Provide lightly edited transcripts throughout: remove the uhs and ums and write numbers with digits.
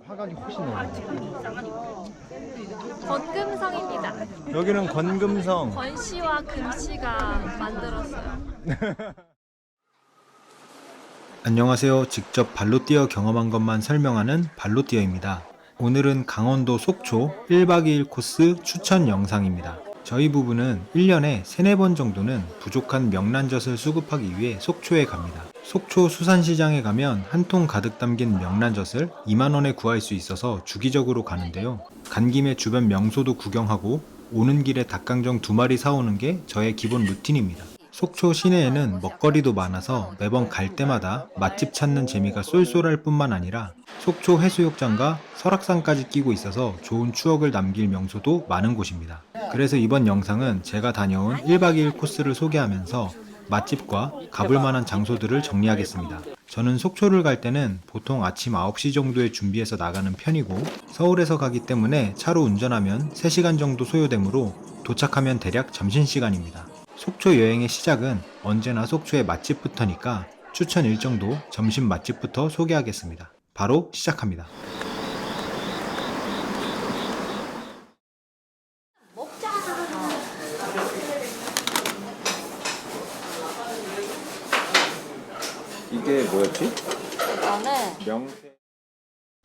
화각이 훨씬 넓어. 건금성입니다. 여기는 건금성. 건씨와 금씨가 만들었어요. 안녕하세요. 직접 발로 뛰어 경험한 것만 설명하는 발로뛰어입니다. 오늘은 강원도 속초 1박 2일 코스 추천 영상입니다. 저희 부부는 1년에 3, 4번 정도는 부족한 명란젓을 수급하기 위해 속초에 갑니다. 속초 수산시장에 가면 한 통 가득 담긴 명란젓을 2만원에 구할 수 있어서 주기적으로 가는데요. 간 김에 주변 명소도 구경하고 오는 길에 닭강정 2마리 사오는 게 저의 기본 루틴입니다. 속초 시내에는 먹거리도 많아서 매번 갈 때마다 맛집 찾는 재미가 쏠쏠할 뿐만 아니라 속초 해수욕장과 설악산까지 끼고 있어서 좋은 추억을 남길 명소도 많은 곳입니다. 그래서 이번 영상은 제가 다녀온 1박 2일 코스를 소개하면서 맛집과 가볼 만한 장소들을 정리하겠습니다. 저는 속초를 갈 때는 보통 아침 9시 정도에 준비해서 나가는 편이고 서울에서 가기 때문에 차로 운전하면 3시간 정도 소요되므로 도착하면 대략 점심시간입니다. 속초 여행의 시작은 언제나 속초의 맛집부터니까 추천 일정도 점심 맛집부터 소개하겠습니다. 바로 시작합니다. 이게 뭐였지? 명태.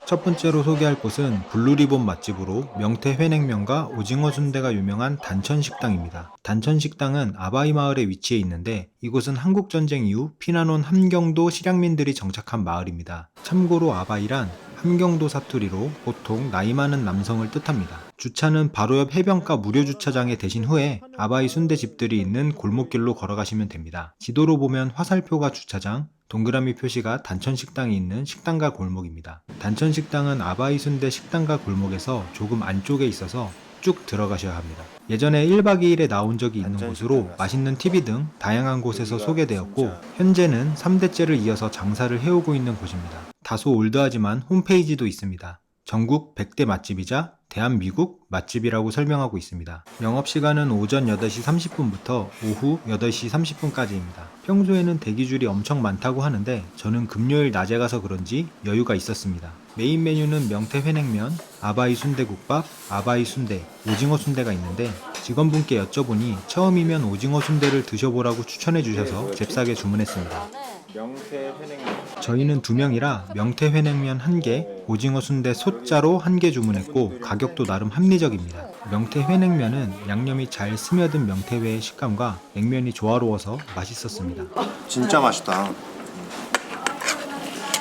첫 번째로 소개할 곳은 블루리본 맛집으로 명태 회냉면과 오징어 순대가 유명한 단천식당입니다. 단천식당은 아바이 마을에 위치해 있는데 이곳은 한국전쟁 이후 피난온 함경도 실향민들이 정착한 마을입니다. 참고로 아바이란 함경도 사투리로 보통 나이 많은 남성을 뜻합니다. 주차는 바로 옆 해변가 무료 주차장에 대신 후에 아바이 순대집들이 있는 골목길로 걸어가시면 됩니다. 지도로 보면 화살표가 주차장, 동그라미 표시가 단천식당이 있는 식당가 골목입니다. 단천식당은 아바이 순대 식당가 골목에서 조금 안쪽에 있어서 쭉 들어가셔야 합니다. 예전에 1박 2일에 나온 적이 있는 곳으로 맛있는 TV 등 다양한 곳에서 소개되었고 현재는 3대째를 이어서 장사를 해오고 있는 곳입니다. 다소 올드하지만 홈페이지도 있습니다. 전국 100대 맛집이자 대한민국 맛집이라고 설명하고 있습니다. 영업시간은 오전 8시 30분부터 오후 8시 30분까지입니다. 평소에는 대기줄이 엄청 많다고 하는데 저는 금요일 낮에 가서 그런지 여유가 있었습니다. 메인 메뉴는 명태 회냉면, 아바이 순대국밥, 아바이 순대, 오징어 순대가 있는데 직원분께 여쭤보니 처음이면 오징어 순대를 드셔보라고 추천해 주셔서 잽싸게 주문했습니다. 명태 회냉면. 저희는 2명이라 명태 회냉면 1개, 오징어 순대 소자로 1개 주문했고 가격도 나름 합리적입니다. 명태 회냉면은 양념이 잘 스며든 명태회의 식감과 냉면이 조화로워서 맛있었습니다. 진짜 맛있다.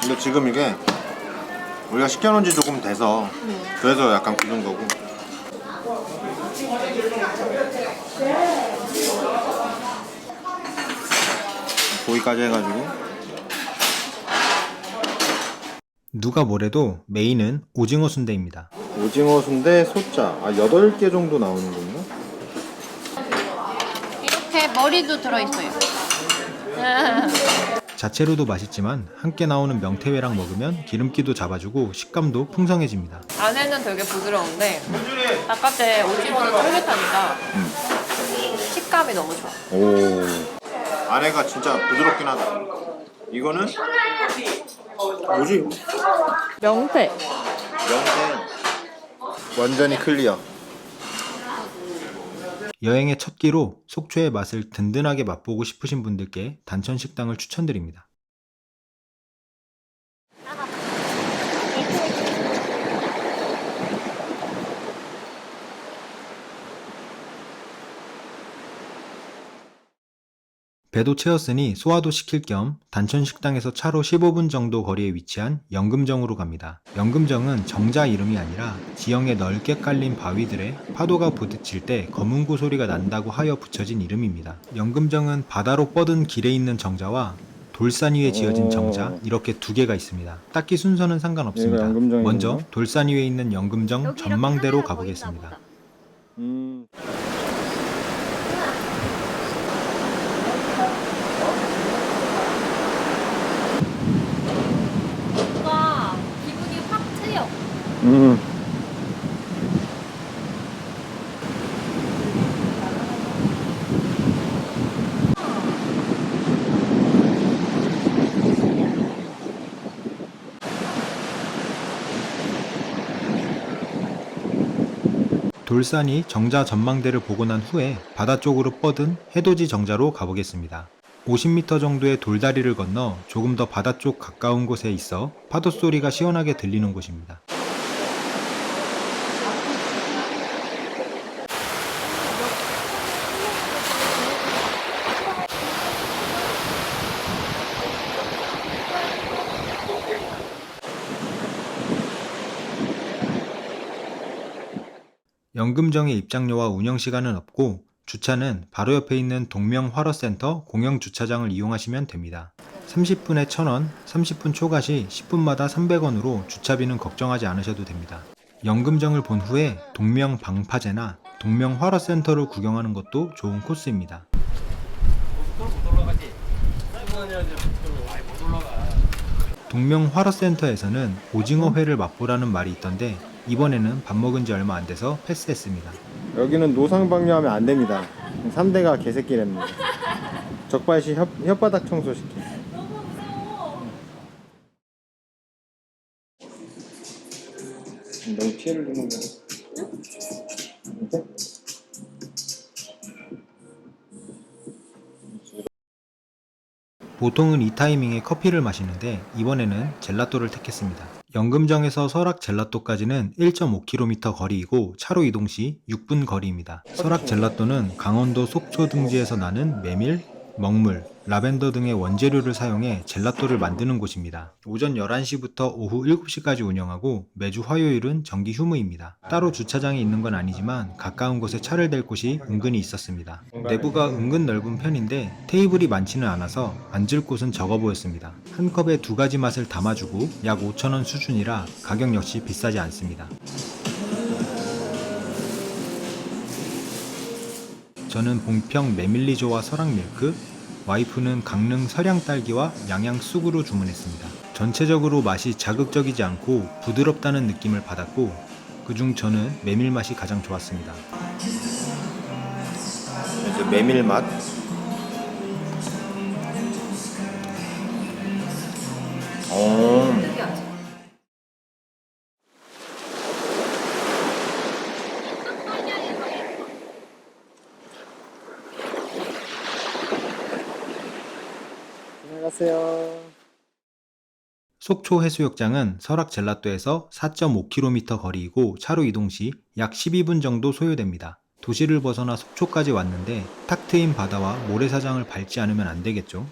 근데 지금 이게 우리가 시켜놓은 지 조금 돼서 그래서 약간 굳은 거고. 고기까지 해가지고. 누가 뭐래도 메인은 오징어 순대입니다. 오징어 순대 소자 8개 정도 나오는군요. 이렇게 머리도 들어있어요. 자체로도 맛있지만 함께 나오는 명태회랑 먹으면 기름기도 잡아주고 식감도 풍성해집니다. 안에는 되게 부드러운데 바깥에 오징어는 쫄깃하니까 식감이 너무 좋아. 오. 안에가 진짜 부드럽긴 하다. 이거는 뭐지? 명태. 명태. 완전히 클리어. 여행의 첫 끼로 속초의 맛을 든든하게 맛보고 싶으신 분들께 단천식당을 추천드립니다. 배도 채웠으니 소화도 시킬 겸 단천식당에서 차로 15분 정도 거리에 위치한 연금정으로 갑니다. 연금정은 정자 이름이 아니라 지형에 넓게 깔린 바위들에 파도가 부딪힐 때 검은고 소리가 난다고 하여 붙여진 이름입니다. 연금정은 바다로 뻗은 길에 있는 정자와 돌산 위에 지어진 정자 이렇게 2개가 있습니다. 딱히 순서는 상관없습니다. 먼저 돌산 위에 있는 연금정 전망대로 가보겠습니다. 뭔가 기분이 확 트여. 돌산이 정자 전망대를 보고 난 후에 바다 쪽으로 뻗은 해돋이 정자로 가보겠습니다. 50m 정도의 돌다리를 건너 조금 더 바다 쪽 가까운 곳에 있어 파도 소리가 시원하게 들리는 곳입니다. 연금정의 입장료와 운영시간은 없고 주차는 바로 옆에 있는 동명화로센터 공영주차장을 이용하시면 됩니다. 30분에 1,000원, 30분 초과시 10분마다 300원으로 주차비는 걱정하지 않으셔도 됩니다. 연금정을 본 후에 동명방파제나 동명화로센터를 구경하는 것도 좋은 코스입니다. 동명화로센터에서는 오징어회를 맛보라는 말이 있던데 이번에는 밥 먹은 지 얼마 안 돼서 패스했습니다. 여기는 노상방뇨하면 안 됩니다. 3대가 개새끼랍니다. 적발시 혓바닥 청소시키. 너무 피해를 주는 거야. 보통은 이 타이밍에 커피를 마시는데 이번에는 젤라또를 택했습니다. 연금정에서 설악 젤라또까지는 1.5km 거리이고 차로 이동 시 6분 거리입니다. 설악 젤라또는 강원도 속초 등지에서 나는 메밀, 먹물, 라벤더 등의 원재료를 사용해 젤라또를 만드는 곳입니다. 오전 11시부터 오후 7시까지 운영하고 매주 화요일은 정기 휴무입니다. 따로 주차장이 있는 건 아니지만 가까운 곳에 차를 댈 곳이 은근히 있었습니다. 내부가 은근 넓은 편인데 테이블이 많지는 않아서 앉을 곳은 적어 보였습니다. 한 컵에 2가지 맛을 담아주고 약 5,000원 수준이라 가격 역시 비싸지 않습니다. 저는 봉평 메밀리조와 설악밀크, 와이프는 강릉 설양딸기와 양양 쑥으로 주문했습니다. 전체적으로 맛이 자극적이지 않고 부드럽다는 느낌을 받았고 그중 저는 메밀 맛이 가장 좋았습니다. 이제 메밀 맛. 안녕하세요. 속초 해수욕장은 설악 젤라또에서 4.5km 거리이고 차로 이동 시 약 12분 정도 소요됩니다. 도시를 벗어나 속초까지 왔는데 탁 트인 바다와 모래사장을 밟지 않으면 안 되겠죠?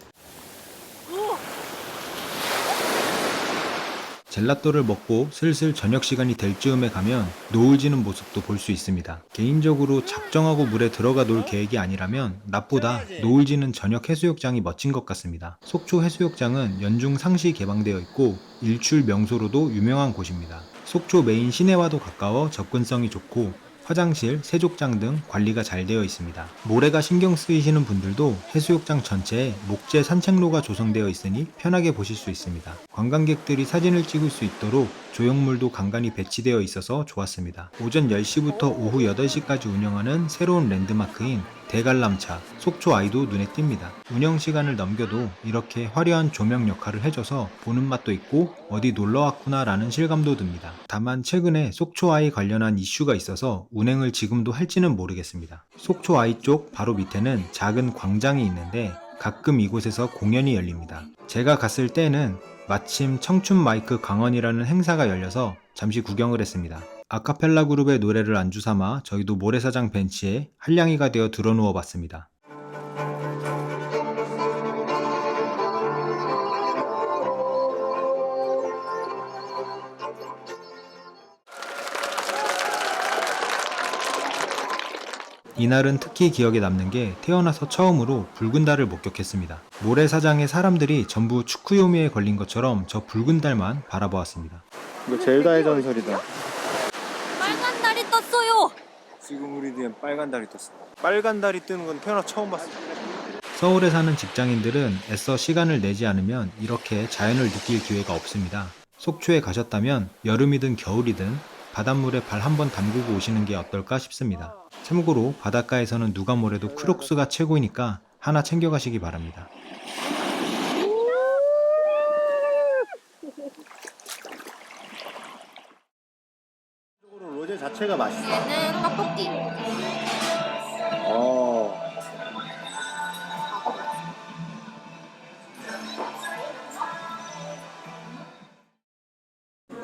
젤라또를 먹고 슬슬 저녁 시간이 될 즈음에 가면 노을 지는 모습도 볼 수 있습니다. 개인적으로 작정하고 물에 들어가 놀 계획이 아니라면 낮보다 노을 지는 저녁 해수욕장이 멋진 것 같습니다. 속초 해수욕장은 연중 상시 개방되어 있고 일출 명소로도 유명한 곳입니다. 속초 메인 시내와도 가까워 접근성이 좋고 화장실, 세족장 등 관리가 잘 되어 있습니다. 모래가 신경 쓰이시는 분들도 해수욕장 전체에 목재 산책로가 조성되어 있으니 편하게 보실 수 있습니다. 관광객들이 사진을 찍을 수 있도록 조형물도 간간히 배치되어 있어서 좋았습니다. 오전 10시부터 오후 8시까지 운영하는 새로운 랜드마크인 대관람차, 속초아이도 눈에 띕니다. 운영시간을 넘겨도 이렇게 화려한 조명 역할을 해줘서 보는 맛도 있고 어디 놀러왔구나 라는 실감도 듭니다. 다만 최근에 속초아이 관련한 이슈가 있어서 운행을 지금도 할지는 모르겠습니다. 속초아이 쪽 바로 밑에는 작은 광장이 있는데 가끔 이곳에서 공연이 열립니다. 제가 갔을 때는 마침 청춘마이크 강원이라는 행사가 열려서 잠시 구경을 했습니다. 아카펠라 그룹의 노래를 안주삼아 저희도 모래사장 벤치에 한량이가 되어 드러누워 봤습니다. 이날은 특히 기억에 남는 게 태어나서 처음으로 붉은 달을 목격했습니다. 모래사장의 사람들이 전부 축구요미에 걸린 것처럼 저 붉은 달만 바라보았습니다. 이거 젤다의 전설이다. 빨간 달이 떴어요. 지금 우리 뒤엔 빨간 달이 떴어. 빨간 달이 뜨는 건 태어나 처음 봤어. 서울에 사는 직장인들은 애써 시간을 내지 않으면 이렇게 자연을 느낄 기회가 없습니다. 속초에 가셨다면 여름이든 겨울이든 바닷물에 발 한번 담그고 오시는 게 어떨까 싶습니다. 참고로 바닷가에서는 누가 뭐래도 크록스가 최고이니까 하나 챙겨가시기 바랍니다. 로제 자체가 맛있어. 얘는 떡볶이.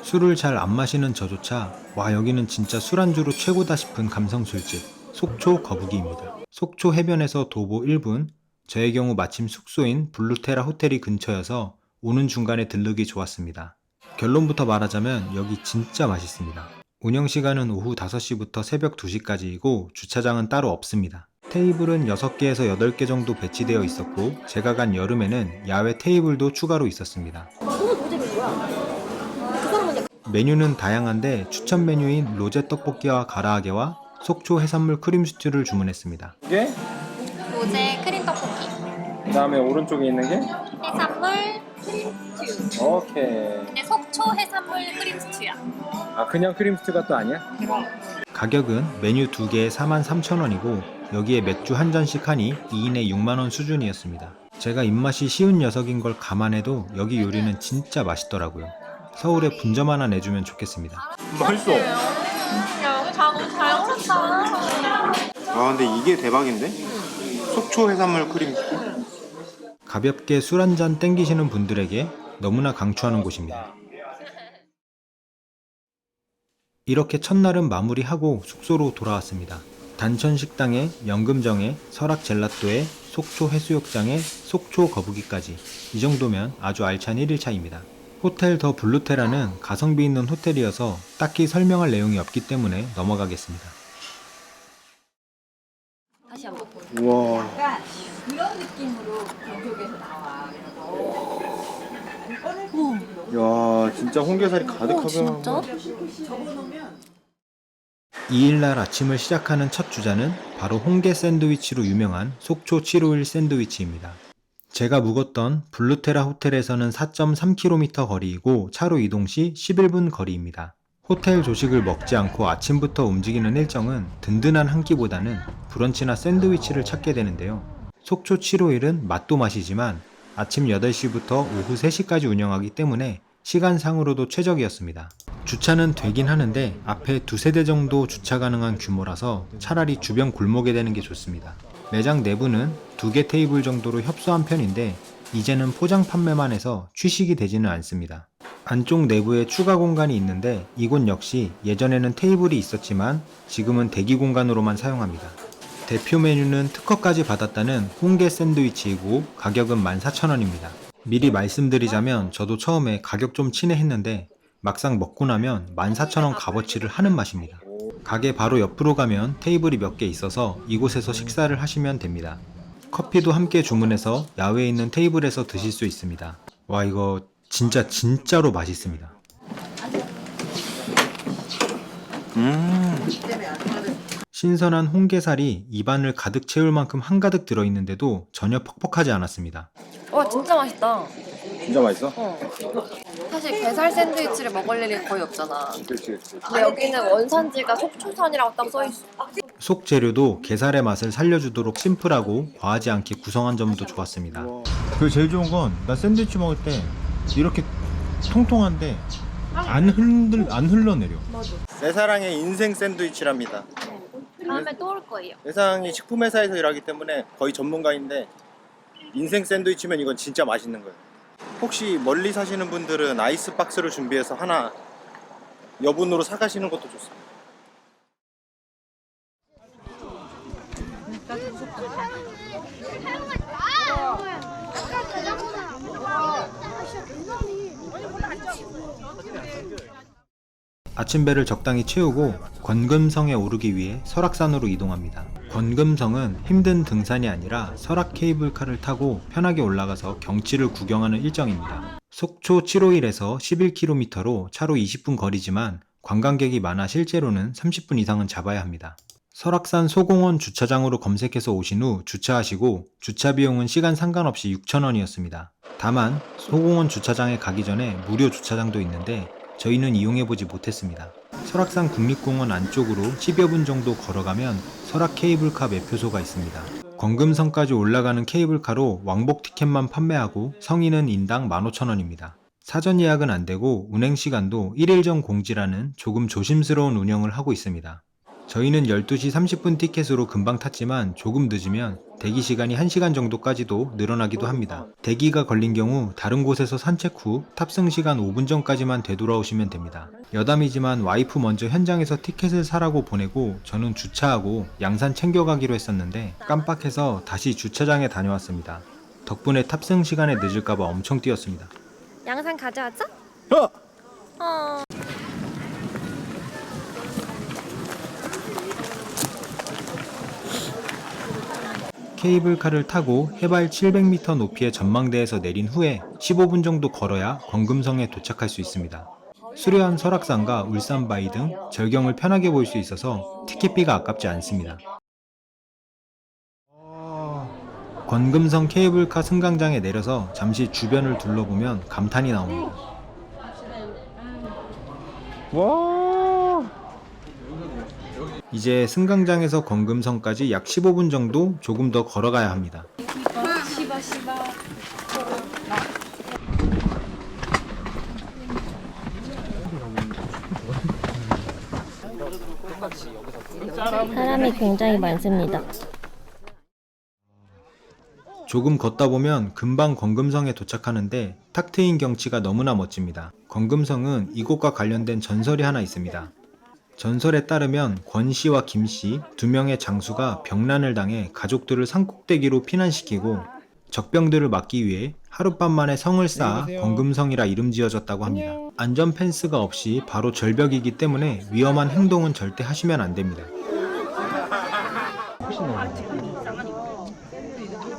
술을 잘 안 마시는 저조차 와 여기는 진짜 술안주로 최고다 싶은 감성 술집 속초 거북이입니다. 속초 해변에서 도보 1분, 저의 경우 마침 숙소인 블루테라 호텔이 근처여서 오는 중간에 들르기 좋았습니다. 결론부터 말하자면 여기 진짜 맛있습니다. 운영시간은 오후 5시부터 새벽 2시까지이고 주차장은 따로 없습니다. 테이블은 6개에서 8개 정도 배치되어 있었고 제가 간 여름에는 야외 테이블도 추가로 있었습니다. 메뉴는 다양한데 추천 메뉴인 로제 떡볶이와 가라아게와 속초 해산물 크림 스튜를 주문했습니다. 이게 로제 크림 떡볶이. 그 다음에 오른쪽에 있는 게 해산물 크림스튜. 오케이. 근데 속초 해산물 크림스튜야. 아 그냥 크림 스튜가 또 아니야? 가격은 메뉴 2개에 43,000원이고 여기에 맥주 한 잔씩 하니 2인에 6만원 수준이었습니다. 제가 입맛이 쉬운 녀석인 걸 감안해도 여기 요리는 진짜 맛있더라고요. 서울에 분점 하나 내주면 좋겠습니다. 맛있어. 야, 여기 다 너무 잘 걸었다. 와 근데 이게 대박인데? 속초 해산물 크림. 가볍게 술 한잔 땡기시는 분들에게 너무나 강추하는 곳입니다. 이렇게 첫날은 마무리하고 숙소로 돌아왔습니다. 단천 식당에 연금정에 설악 젤라또에 속초 해수욕장에 속초 거북이까지 이 정도면 아주 알찬 1일차입니다. 호텔 더 블루테라는 가성비 있는 호텔이어서 딱히 설명할 내용이 없기 때문에 넘어가겠습니다. 다시 한번. 우와. 그러니까 그런 느낌으로 전국에서 나와. 그래서 야 진짜 홍게살이 가득하구나. 진짜? 접어놓으면 2일날 아침을 시작하는 첫 주자는 바로 홍게 샌드위치로 유명한 속초 751 샌드위치입니다. 제가 묵었던 블루테라 호텔에서는 4.3km 거리이고 차로 이동 시 11분 거리입니다. 호텔 조식을 먹지 않고 아침부터 움직이는 일정은 든든한 한 끼보다는 브런치나 샌드위치를 찾게 되는데요. 속초 751은 맛도 맛이지만 아침 8시부터 오후 3시까지 운영하기 때문에 시간상으로도 최적이었습니다. 주차는 되긴 하는데 앞에 2-3대 정도 주차 가능한 규모라서 차라리 주변 골목에 대는 게 좋습니다. 매장 내부는 2개 테이블 정도로 협소한 편인데 이제는 포장 판매만 해서 취식이 되지는 않습니다. 안쪽 내부에 추가 공간이 있는데 이곳 역시 예전에는 테이블이 있었지만 지금은 대기 공간으로만 사용합니다. 대표 메뉴는 특허까지 받았다는 홍게 샌드위치이고 가격은 14,000원입니다. 미리 말씀드리자면 저도 처음에 가격 좀 친해했는데 막상 먹고 나면 14,000원 값어치를 하는 맛입니다. 가게 바로 옆으로 가면 테이블이 몇 개 있어서 이곳에서 식사를 하시면 됩니다. 커피도 함께 주문해서 야외에 있는 테이블에서 드실 수 있습니다. 와 이거 진짜로 맛있습니다. 신선한 홍게살이 입안을 가득 채울 만큼 한가득 들어있는데도 전혀 퍽퍽하지 않았습니다. 와, 진짜 맛있다. 진짜 맛있어? 사실 게살 샌드위치를 먹을 일이 거의 없잖아. 그렇지. 근데 여기는 원산지가 속초산이라고 딱 써있어. 속 재료도 게살의 맛을 살려주도록 심플하고 과하지 않게 구성한 점도 좋았습니다. 그 제일 좋은 건 나 샌드위치 먹을 때 이렇게 통통한데 안 흘러내려. 내 사랑의 인생 샌드위치랍니다. 다음에 또 올 거예요. 내 사랑이 식품회사에서 일하기 때문에 거의 전문가인데 인생 샌드위치면 이건 진짜 맛있는 거예요. 혹시 멀리 사시는 분들은 아이스박스를 준비해서 하나 여분으로 사가시는 것도 좋습니다. 아침배를 적당히 채우고 권금성에 오르기 위해 설악산으로 이동합니다. 권금성은 힘든 등산이 아니라 설악 케이블카를 타고 편하게 올라가서 경치를 구경하는 일정입니다. 속초 751에서 11km로 차로 20분 거리지만 관광객이 많아 실제로는 30분 이상은 잡아야 합니다. 설악산 소공원 주차장으로 검색해서 오신 후 주차하시고 주차 비용은 시간 상관없이 6,000원이었습니다. 다만 소공원 주차장에 가기 전에 무료 주차장도 있는데 저희는 이용해보지 못했습니다. 설악산 국립공원 안쪽으로 10여 분 정도 걸어가면 설악 케이블카 매표소가 있습니다. 권금성까지 올라가는 케이블카로 왕복 티켓만 판매하고 성인은 인당 15,000원입니다. 사전 예약은 안 되고 운행 시간도 1일 전 공지라는 조금 조심스러운 운영을 하고 있습니다. 저희는 12시 30분 티켓으로 금방 탔지만 조금 늦으면 대기 시간이 1시간 정도까지도 늘어나기도 합니다. 대기가 걸린 경우 다른 곳에서 산책 후 탑승 시간 5분 전까지만 되돌아오시면 됩니다. 여담이지만 와이프 먼저 현장에서 티켓을 사라고 보내고 저는 주차하고 양산 챙겨가기로 했었는데 깜빡해서 다시 주차장에 다녀왔습니다. 덕분에 탑승 시간에 늦을까봐 엄청 뛰었습니다. 양산 가져왔어? 케이블카를 타고 해발 700m 높이의 전망대에서 내린 후에 15분 정도 걸어야 권금성에 도착할 수 있습니다. 수려한 설악산과 울산바위 등 절경을 편하게 볼 수 있어서 티켓비가 아깝지 않습니다. 권금성 케이블카 승강장에 내려서 잠시 주변을 둘러보면 감탄이 나옵니다. 이제 승강장에서 권금성까지 약 15분 정도 조금 더 걸어가야 합니다. 사람이 굉장히 많습니다. 조금 걷다 보면 금방 권금성에 도착하는데 탁 트인 경치가 너무나 멋집니다. 권금성은 이곳과 관련된 전설이 하나 있습니다. 전설에 따르면 권씨와 김씨 두 명의 장수가 병난을 당해 가족들을 산꼭대기로 피난시키고 적병들을 막기 위해 하룻밤 만에 성을 쌓아 권금성이라 이름 지어졌다고 합니다. 안전 펜스가 없이 바로 절벽이기 때문에 위험한 행동은 절대 하시면 안 됩니다.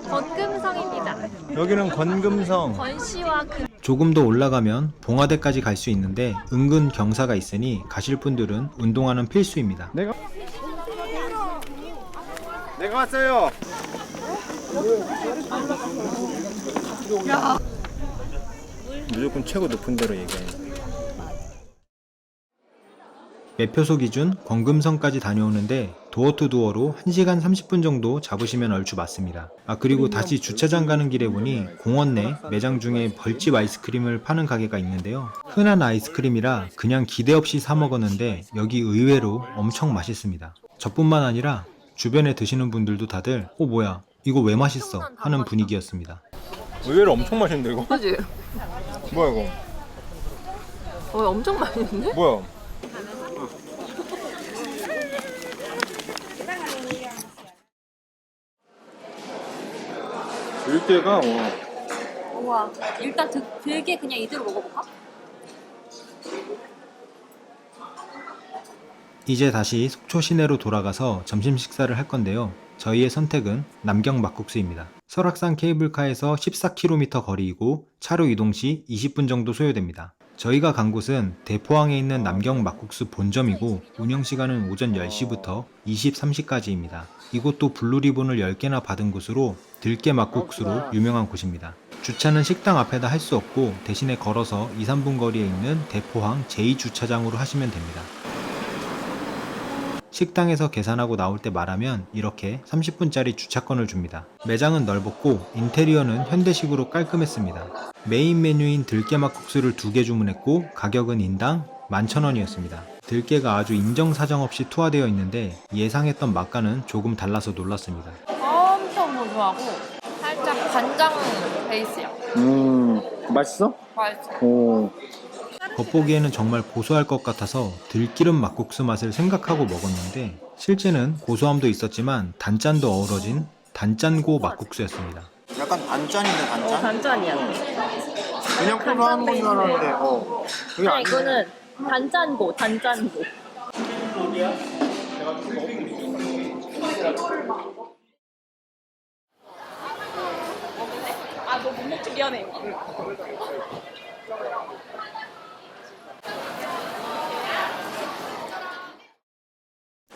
권금성입니다. 여기는 권금성. 권씨와 조금 더 올라가면 봉화대까지 갈 수 있는데 은근 경사가 있으니 가실 분들은 운동화는 필수입니다. 내가 왔어요. 무조건 최고 높은 데로 얘기해. 매표소 기준 권금성까지 다녀오는데 도어투도어로 1시간 30분 정도 잡으시면 얼추 맞습니다. 그리고 다시 주차장 가는 길에 보니 공원 내 매장 중에 벌집 아이스크림을 파는 가게가 있는데요. 흔한 아이스크림이라 그냥 기대 없이 사 먹었는데 여기 의외로 엄청 맛있습니다. 저뿐만 아니라 주변에 드시는 분들도 다들 뭐야 이거 왜 맛있어 하는 분위기였습니다. 의외로 엄청 맛있는데 이거? 그지? 뭐야 이거? 엄청 맛있는데? 뭐야? 들깨가 우와, 일단 들게 그냥 이대로 먹어볼까? 이제 다시 속초 시내로 돌아가서 점심 식사를 할 건데요. 저희의 선택은 남경 막국수입니다. 설악산 케이블카에서 14km 거리이고 차로 이동 시 20분 정도 소요됩니다. 저희가 간 곳은 대포항에 있는 남경 막국수 본점이고 운영시간은 오전 10시부터 23시까지입니다. 이곳도 블루리본을 10개나 받은 곳으로 들깨 막국수로 유명한 곳입니다. 주차는 식당 앞에다 할 수 없고 대신에 걸어서 2-3분 거리에 있는 대포항 제2주차장으로 하시면 됩니다. 식당에서 계산하고 나올 때 말하면 이렇게 30분짜리 주차권을 줍니다. 매장은 넓었고 인테리어는 현대식으로 깔끔했습니다. 메인 메뉴인 들깨 막국수를 2개 주문했고 가격은 인당 11,000원이었습니다. 들깨가 아주 인정사정 없이 투하되어 있는데 예상했던 맛과는 조금 달라서 놀랐습니다. 엄청 고소하고 살짝 간장 베이스야. 맛있어? 맛있어. 겉보기에는 정말 고소할 것 같아서 들기름 막국수 맛을 생각하고 먹었는데 실제는 고소함도 있었지만 단짠도 어우러진 단짠고 막국수였습니다. 약간 단짠인데 단짠? 단짠이야. 그냥 고소한 건 줄 알았는데 그게 아니네. 이거는 단짠고. 너 못 먹지 미안해.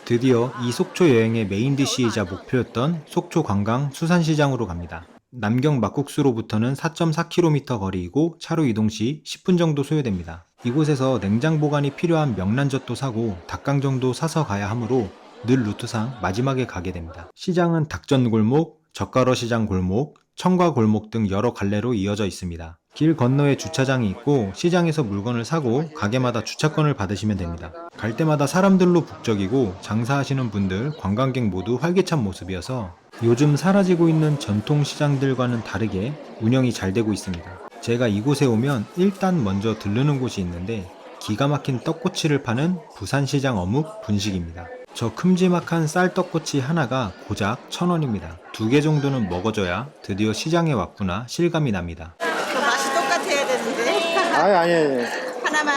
드디어 이 속초 여행의 메인 디시이자 목표였던 속초 관광 수산시장으로 갑니다. 남경 막국수로부터는 4.4km 거리이고 차로 이동 시 10분 정도 소요됩니다. 이곳에서 냉장 보관이 필요한 명란젓도 사고 닭강정도 사서 가야 하므로 늘 루트상 마지막에 가게 됩니다. 시장은 닭전 골목, 젓가러 시장 골목, 청과 골목 등 여러 갈래로 이어져 있습니다. 길 건너에 주차장이 있고 시장에서 물건을 사고 가게마다 주차권을 받으시면 됩니다. 갈 때마다 사람들로 북적이고 장사하시는 분들, 관광객 모두 활기찬 모습이어서 요즘 사라지고 있는 전통 시장들과는 다르게 운영이 잘 되고 있습니다. 제가 이곳에 오면 일단 먼저 들르는 곳이 있는데 기가 막힌 떡꼬치를 파는 부산시장 어묵 분식입니다. 저 큼지막한 쌀떡꼬치 하나가 고작 1,000원입니다. 2개 정도는 먹어줘야 드디어 시장에 왔구나 실감이 납니다. 맛이 똑같아야 되는데. 아니. 하나만.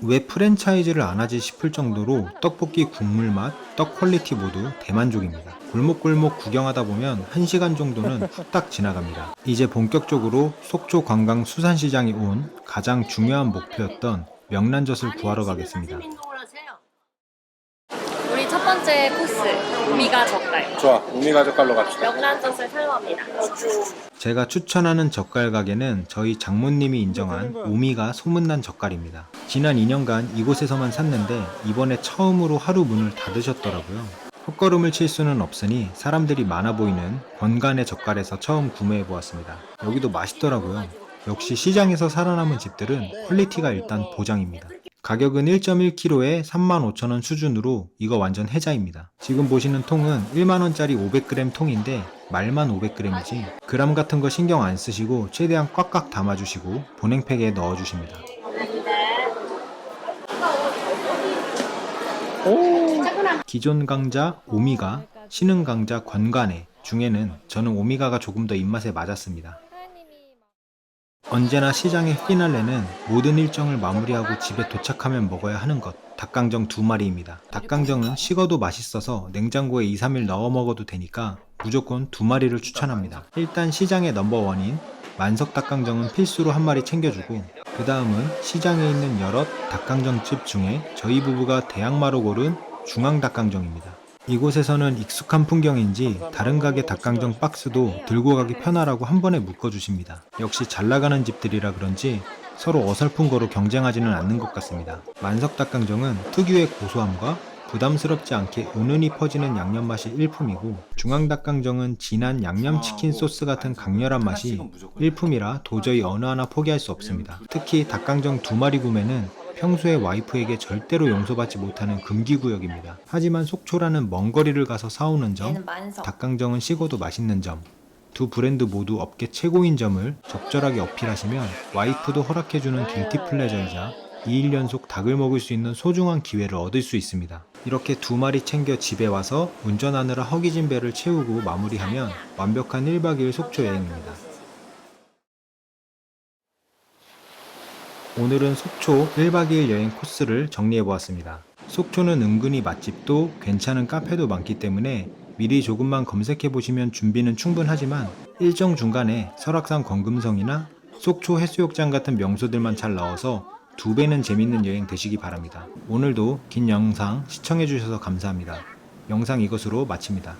왜 프랜차이즈를 안 하지 싶을 정도로 떡볶이 국물 맛, 떡 퀄리티 모두 대만족입니다. 골목골목 구경하다 보면 1시간 정도는 후딱 지나갑니다. 이제 본격적으로 속초 관광 수산시장에 온 가장 중요한 목표였던 명란젓을 구하러 가겠습니다. 우리 첫 번째 코스 우미가 젓갈. 좋아. 우미가 젓갈로 갑시다. 명란젓을 사용합니다. 제가 추천하는 젓갈 가게는 저희 장모님이 인정한 우미가 소문난 젓갈입니다. 지난 2년간 이곳에서만 샀는데 이번에 처음으로 하루 문을 닫으셨더라고요. 헛걸음을 칠 수는 없으니 사람들이 많아 보이는 권간의 젓갈에서 처음 구매해 보았습니다. 여기도 맛있더라고요. 역시 시장에서 살아남은 집들은 퀄리티가 일단 보장입니다. 가격은 1.1kg에 35,000원 수준으로 이거 완전 혜자입니다. 지금 보시는 통은 1만원짜리 500g 통인데 말만 500g이지 그램 같은 거 신경 안 쓰시고 최대한 꽉꽉 담아주시고 보냉팩에 넣어주십니다. 기존 강자 오미가, 신흥 강자 권간의 중에는 저는 오미가가 조금 더 입맛에 맞았습니다. 언제나 시장의 피날레는 모든 일정을 마무리하고 집에 도착하면 먹어야 하는 것, 닭강정 2마리입니다. 닭강정은 식어도 맛있어서 냉장고에 2-3일 넣어 먹어도 되니까 무조건 2마리를 추천합니다. 일단 시장의 넘버원인 만석 닭강정은 필수로 1마리 챙겨주고 그 다음은 시장에 있는 여러 닭강정집 중에 저희 부부가 대항마로 고른 중앙 닭강정입니다. 이곳에서는 익숙한 풍경인지 다른 가게 닭강정 박스도 들고 가기 편하라고 한 번에 묶어주십니다. 역시 잘 나가는 집들이라 그런지 서로 어설픈 거로 경쟁하지는 않는 것 같습니다. 만석 닭강정은 특유의 고소함과 부담스럽지 않게 은은히 퍼지는 양념 맛이 일품이고 중앙 닭강정은 진한 양념치킨 소스 같은 강렬한 맛이 일품이라 도저히 어느 하나 포기할 수 없습니다. 특히 닭강정 2마리 구매는 평소에 와이프에게 절대로 용서받지 못하는 금기구역입니다. 하지만 속초라는 먼 거리를 가서 사오는 점, 얘는 만석. 닭강정은 식어도 맛있는 점, 두 브랜드 모두 업계 최고인 점을 적절하게 어필하시면 와이프도 허락해주는 길티 플레저이자 2일 연속 닭을 먹을 수 있는 소중한 기회를 얻을 수 있습니다. 이렇게 2마리 챙겨 집에 와서 운전하느라 허기진 배를 채우고 마무리하면 완벽한 1박 2일 속초 여행입니다. 오늘은 속초 1박 2일 여행 코스를 정리해보았습니다. 속초는 은근히 맛집도 괜찮은 카페도 많기 때문에 미리 조금만 검색해보시면 준비는 충분하지만 일정 중간에 설악산 권금성이나 속초 해수욕장 같은 명소들만 잘 넣어서 2배는 재밌는 여행 되시기 바랍니다. 오늘도 긴 영상 시청해주셔서 감사합니다. 영상 이것으로 마칩니다.